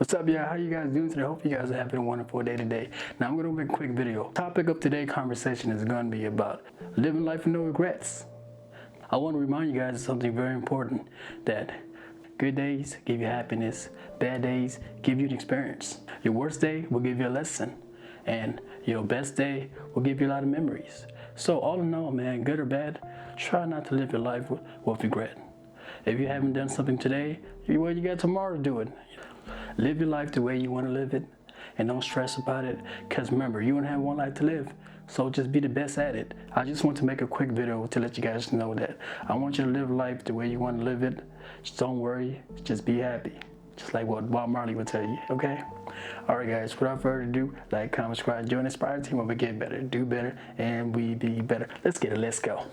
What's up, y'all? How you guys doing today? Hope you guys are having a wonderful day today. Now I'm gonna make a quick video. Topic of today's conversation is gonna be about living life with no regrets. I want to remind you guys of something very important, that good days give you happiness, bad days give you an experience. Your worst day will give you a lesson, and your best day will give you a lot of memories. So all in all, man, good or bad, try not to live your life with regret. If you haven't done something today, you got tomorrow to do it. Live your life the way you want to live it, and don't stress about it, because remember, you only have one life to live, so just be the best at it. I just want to make a quick video to let you guys know that I want you to live life the way you want to live it. Just don't worry, just be happy, just like what Bob Marley would tell you, okay? Alright guys, without further ado, like, comment, subscribe, join the Inspire team where we get better, do better, and we be better. Let's get it, let's go.